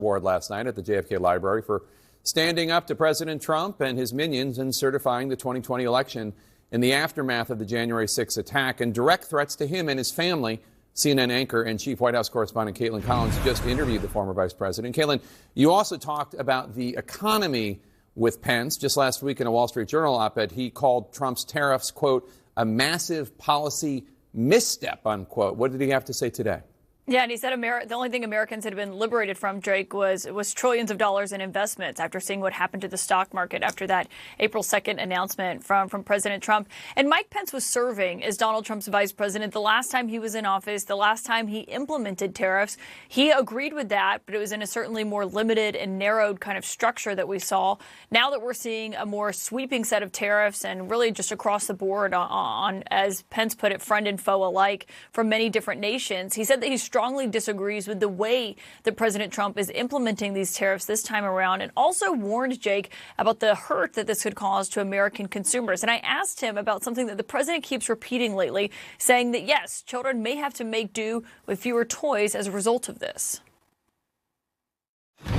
Award last night at the JFK Library for standing up to President Trump and his minions and certifying the 2020 election in the aftermath of the January 6th attack and direct threats to him and his family. CNN anchor and chief White House correspondent Caitlin Collins just interviewed the former vice president. Caitlin, you also talked about the economy with Pence. Just last week in a Wall Street Journal op-ed, he called Trump's tariffs, quote, a massive policy misstep, unquote. What did he have to say today? Yeah, and he said the only thing Americans had been liberated from, Drake, was trillions of dollars in investments after seeing what happened to the stock market after that April 2nd announcement from President Trump. And Mike Pence was serving as Donald Trump's vice president the last time he was in office, the last time he implemented tariffs. He agreed with that, but it was in a certainly more limited and narrowed kind of structure that we saw. Now that we're seeing a more sweeping set of tariffs and really just across the board on, as Pence put it, friend and foe alike from many different nations, he said that he strongly disagrees with the way that President Trump is implementing these tariffs this time around, and also warned, Jake, about the hurt that this could cause to American consumers. And I asked him about something that the president keeps repeating lately, saying that, yes, children may have to make do with fewer toys as a result of this.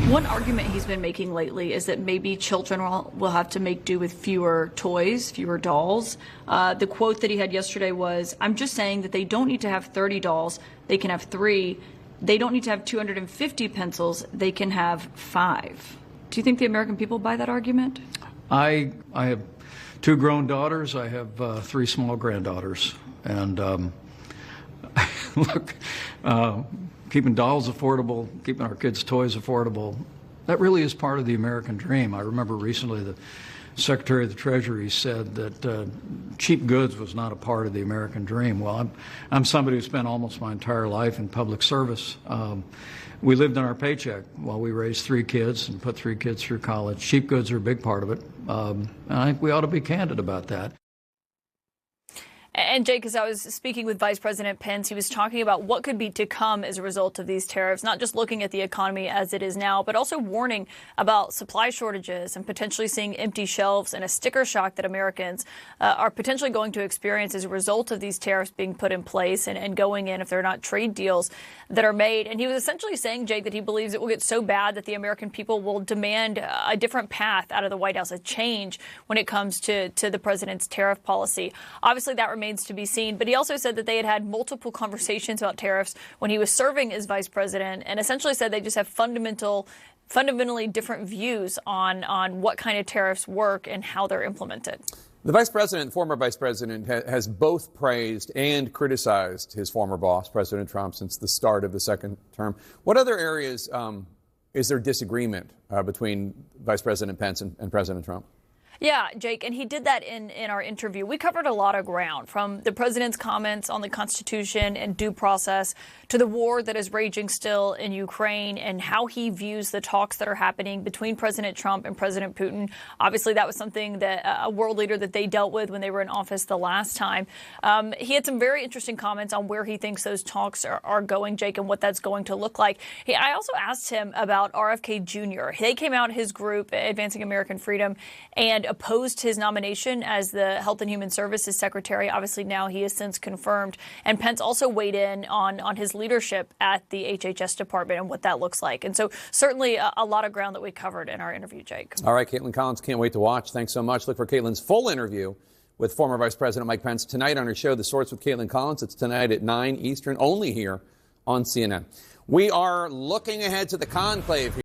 One argument he's been making lately is that maybe children will have to make do with fewer toys, fewer dolls. The quote that he had yesterday was, I'm just saying that they don't need to have 30 dolls, they can have 3. They don't need to have 250 pencils, they can have 5. Do you think the American people buy that argument? I have 2 grown daughters, I have 3 small granddaughters. And look, keeping dolls affordable, keeping our kids' toys affordable, that really is part of the American dream. I remember recently the Secretary of the Treasury said that cheap goods was not a part of the American dream. Well, I'm somebody who spent almost my entire life in public service. We lived on our paycheck while we raised 3 kids and put 3 kids through college. Cheap goods are a big part of it. And I think we ought to be candid about that. And, Jake, as I was speaking with Vice President Pence, he was talking about what could be to come as a result of these tariffs, not just looking at the economy as it is now, but also warning about supply shortages and potentially seeing empty shelves and a sticker shock that Americans are potentially going to experience as a result of these tariffs being put in place and going in if they're not trade deals that are made. And he was essentially saying, Jake, that he believes it will get so bad that the American people will demand a different path out of the White House, a change when it comes to the president's tariff policy. Obviously, that remains to be seen. But he also said that they had multiple conversations about tariffs when he was serving as vice president, and essentially said they just have fundamentally different views on what kind of tariffs work and how they're implemented. The vice president, former vice president, has both praised and criticized his former boss, President Trump, since the start of the second term. What other areas is there disagreement between Vice President Pence and President Trump? Yeah, Jake, and he did that in our interview. We covered a lot of ground, from the president's comments on the Constitution and due process to the war that is raging still in Ukraine and how he views the talks that are happening between President Trump and President Putin. Obviously, that was something that a world leader that they dealt with when they were in office the last time. He had some very interesting comments on where he thinks those talks are going, Jake, and what that's going to look like. I also asked him about RFK Jr. They came out, his group, Advancing American Freedom, and opposed his nomination as the Health and Human Services Secretary. Obviously, now he has since confirmed. And Pence also weighed in on his leadership at the HHS department and what that looks like. And so certainly a lot of ground that we covered in our interview, Jake. All right, Caitlin Collins, can't wait to watch. Thanks so much. Look for Caitlin's full interview with former Vice President Mike Pence tonight on her show, The Sorts with Caitlin Collins. It's tonight at 9 Eastern, only here on CNN. We are looking ahead to the conclave here.